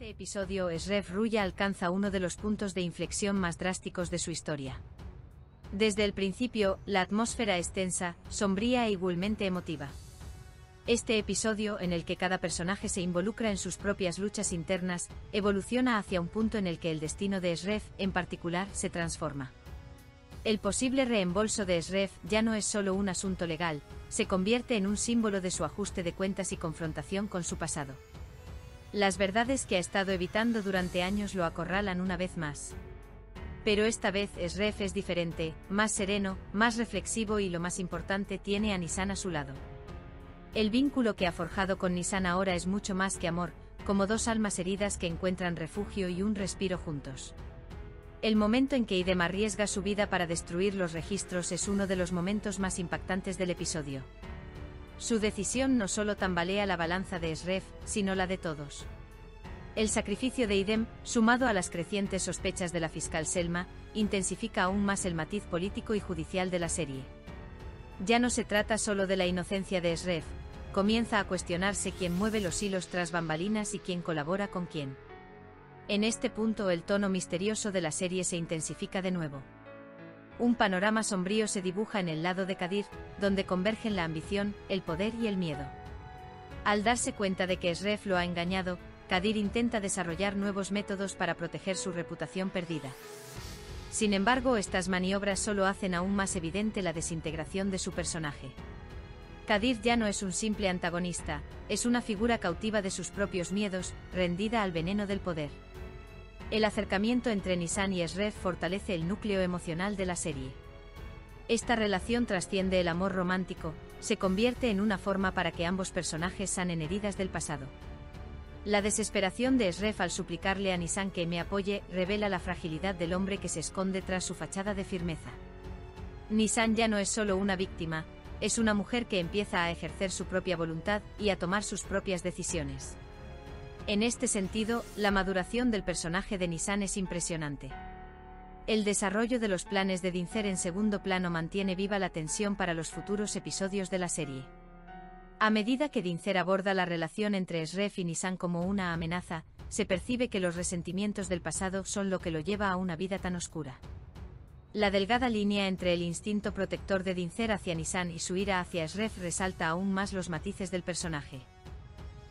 este episodio, Esrev Ruya alcanza uno de los puntos de inflexión más drásticos de su historia. Desde el principio, la atmósfera es tensa, sombría e igualmente emotiva. Este episodio, en el que cada personaje se involucra en sus propias luchas internas, evoluciona hacia un punto en el que el destino de Esrev, en particular, se transforma. El posible reembolso de Esrev ya no es solo un asunto legal, se convierte en un símbolo de su ajuste de cuentas y confrontación con su pasado. Las verdades que ha estado evitando durante años lo acorralan una vez más. Pero esta vez Esrev es diferente, más sereno, más reflexivo y lo más importante, tiene a Nisan a su lado. El vínculo que ha forjado con Nisan ahora es mucho más que amor, como dos almas heridas que encuentran refugio y un respiro juntos. El momento en que Idem arriesga su vida para destruir los registros es uno de los momentos más impactantes del episodio. Su decisión no solo tambalea la balanza de Esrev, sino la de todos. El sacrificio de Idem, sumado a las crecientes sospechas de la fiscal Selma, intensifica aún más el matiz político y judicial de la serie. Ya no se trata solo de la inocencia de Esrev, comienza a cuestionarse quién mueve los hilos tras bambalinas y quién colabora con quién. En este punto el tono misterioso de la serie se intensifica de nuevo. Un panorama sombrío se dibuja en el lado de Kadir, donde convergen la ambición, el poder y el miedo. Al darse cuenta de que Esrev lo ha engañado, Kadir intenta desarrollar nuevos métodos para proteger su reputación perdida. Sin embargo, estas maniobras solo hacen aún más evidente la desintegración de su personaje. Kadir ya no es un simple antagonista, es una figura cautiva de sus propios miedos, rendida al veneno del poder. El acercamiento entre Nisan y Esrev fortalece el núcleo emocional de la serie. Esta relación trasciende el amor romántico, se convierte en una forma para que ambos personajes sanen heridas del pasado. La desesperación de Esrev al suplicarle a Nisan que me apoye revela la fragilidad del hombre que se esconde tras su fachada de firmeza. Nisan ya no es solo una víctima, es una mujer que empieza a ejercer su propia voluntad y a tomar sus propias decisiones. En este sentido, la maduración del personaje de Nisan es impresionante. El desarrollo de los planes de Dincer en segundo plano mantiene viva la tensión para los futuros episodios de la serie. A medida que Dincer aborda la relación entre Esrev y Nisan como una amenaza, se percibe que los resentimientos del pasado son lo que lo lleva a una vida tan oscura. La delgada línea entre el instinto protector de Dincer hacia Nisan y su ira hacia Esrev resalta aún más los matices del personaje.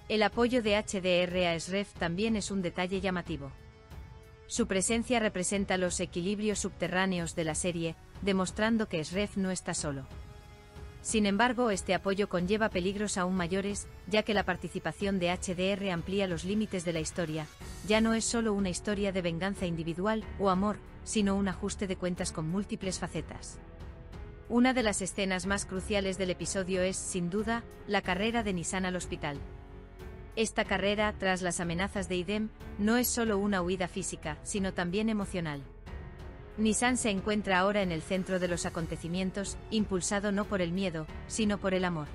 El apoyo de HDR a Esrev también es un detalle llamativo. Su presencia representa los equilibrios subterráneos de la serie, demostrando que Esrev no está solo. Sin embargo, este apoyo conlleva peligros aún mayores, ya que la participación de HDR amplía los límites de la historia, ya no es solo una historia de venganza individual o amor, sino un ajuste de cuentas con múltiples facetas. Una de las escenas más cruciales del episodio es, sin duda, la carrera de Nisan al hospital. Esta carrera, tras las amenazas de Idem, no es solo una huida física, sino también emocional. Nisan se encuentra ahora en el centro de los acontecimientos, impulsado no por el miedo, sino por el amor.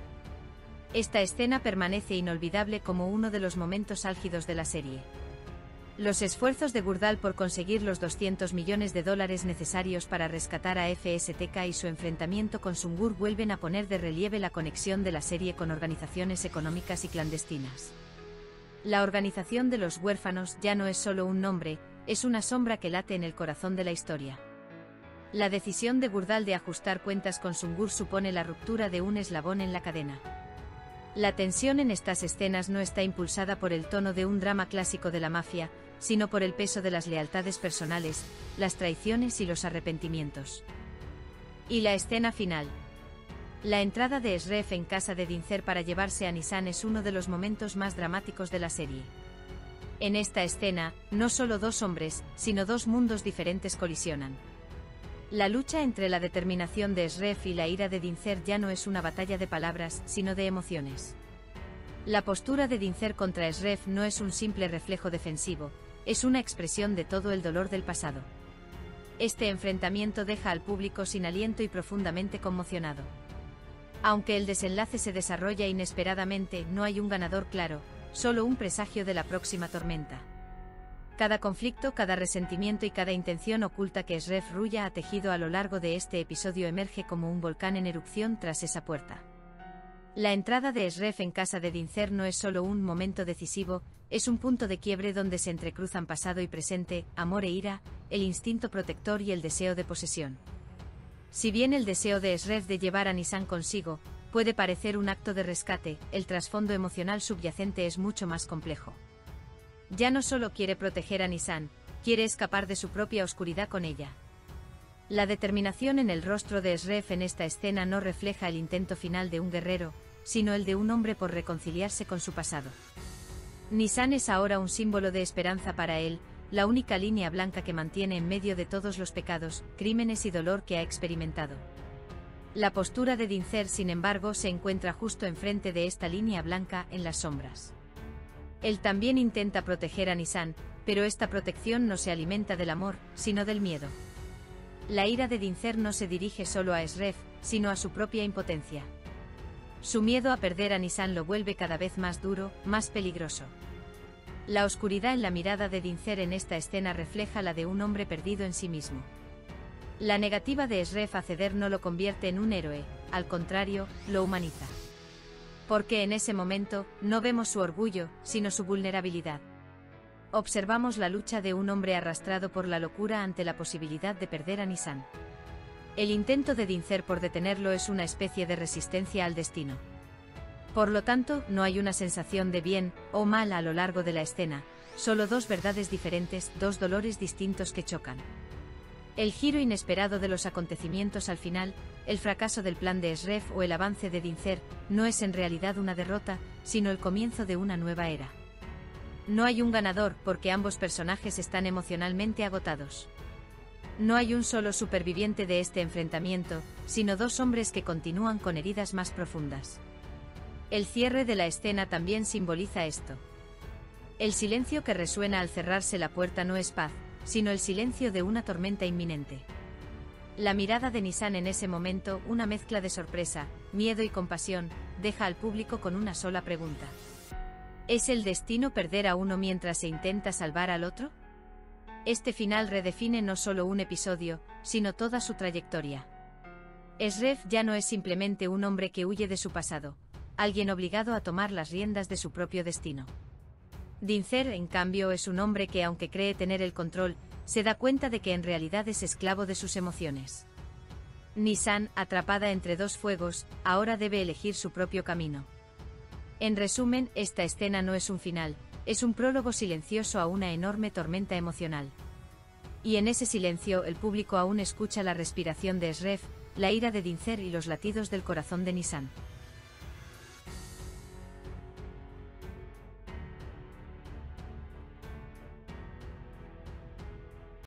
Esta escena permanece inolvidable como uno de los momentos álgidos de la serie. Los esfuerzos de Gurdal por conseguir los $200 millones necesarios para rescatar a FSTK y su enfrentamiento con Sungur vuelven a poner de relieve la conexión de la serie con organizaciones económicas y clandestinas. La organización de los huérfanos ya no es solo un nombre, es una sombra que late en el corazón de la historia. La decisión de Gurdal de ajustar cuentas con Sungur supone la ruptura de un eslabón en la cadena. La tensión en estas escenas no está impulsada por el tono de un drama clásico de la mafia, sino por el peso de las lealtades personales, las traiciones y los arrepentimientos. Y la escena final. La entrada de Esrev en casa de Dincer para llevarse a Nisan es uno de los momentos más dramáticos de la serie. En esta escena, no solo dos hombres, sino dos mundos diferentes colisionan. La lucha entre la determinación de Esrev y la ira de Dincer ya no es una batalla de palabras, sino de emociones. La postura de Dincer contra Esrev no es un simple reflejo defensivo, es una expresión de todo el dolor del pasado. Este enfrentamiento deja al público sin aliento y profundamente conmocionado. Aunque el desenlace se desarrolla inesperadamente, no hay un ganador claro, solo un presagio de la próxima tormenta. Cada conflicto, cada resentimiento y cada intención oculta que Esrev Ruya ha tejido a lo largo de este episodio emerge como un volcán en erupción tras esa puerta. La entrada de Esreff en casa de Dincer no es solo un momento decisivo, es un punto de quiebre donde se entrecruzan pasado y presente, amor e ira, el instinto protector y el deseo de posesión. Si bien el deseo de Esreff de llevar a Nisan consigo puede parecer un acto de rescate, el trasfondo emocional subyacente es mucho más complejo. Ya no solo quiere proteger a Nisan, quiere escapar de su propia oscuridad con ella. La determinación en el rostro de Esreff en esta escena no refleja el intento final de un guerrero, sino el de un hombre por reconciliarse con su pasado. Nisan es ahora un símbolo de esperanza para él, la única línea blanca que mantiene en medio de todos los pecados, crímenes y dolor que ha experimentado. La postura de Dincer, sin embargo, se encuentra justo enfrente de esta línea blanca, en las sombras. Él también intenta proteger a Nisan, pero esta protección no se alimenta del amor, sino del miedo. La ira de Dincer no se dirige solo a Esreff, sino a su propia impotencia. Su miedo a perder a Nisan lo vuelve cada vez más duro, más peligroso. La oscuridad en la mirada de Dincer en esta escena refleja la de un hombre perdido en sí mismo. La negativa de Esreff a ceder no lo convierte en un héroe, al contrario, lo humaniza. Porque en ese momento, no vemos su orgullo, sino su vulnerabilidad. Observamos la lucha de un hombre arrastrado por la locura ante la posibilidad de perder a Nisan. El intento de Dincer por detenerlo es una especie de resistencia al destino. Por lo tanto, no hay una sensación de bien o mal a lo largo de la escena, solo dos verdades diferentes, dos dolores distintos que chocan. El giro inesperado de los acontecimientos al final, el fracaso del plan de Esreff o el avance de Dincer, no es en realidad una derrota, sino el comienzo de una nueva era. No hay un ganador porque ambos personajes están emocionalmente agotados. No hay un solo superviviente de este enfrentamiento, sino dos hombres que continúan con heridas más profundas. El cierre de la escena también simboliza esto. El silencio que resuena al cerrarse la puerta no es paz, sino el silencio de una tormenta inminente. La mirada de Nisan en ese momento, una mezcla de sorpresa, miedo y compasión, deja al público con una sola pregunta. ¿Es el destino perder a uno mientras se intenta salvar al otro? Este final redefine no solo un episodio, sino toda su trayectoria. Esreff ya no es simplemente un hombre que huye de su pasado, alguien obligado a tomar las riendas de su propio destino. Dincer, en cambio, es un hombre que, aunque cree tener el control, se da cuenta de que en realidad es esclavo de sus emociones. Nisan, atrapada entre dos fuegos, ahora debe elegir su propio camino. En resumen, esta escena no es un final, es un prólogo silencioso a una enorme tormenta emocional. Y en ese silencio el público aún escucha la respiración de Esreff, la ira de Dincer y los latidos del corazón de Nisan.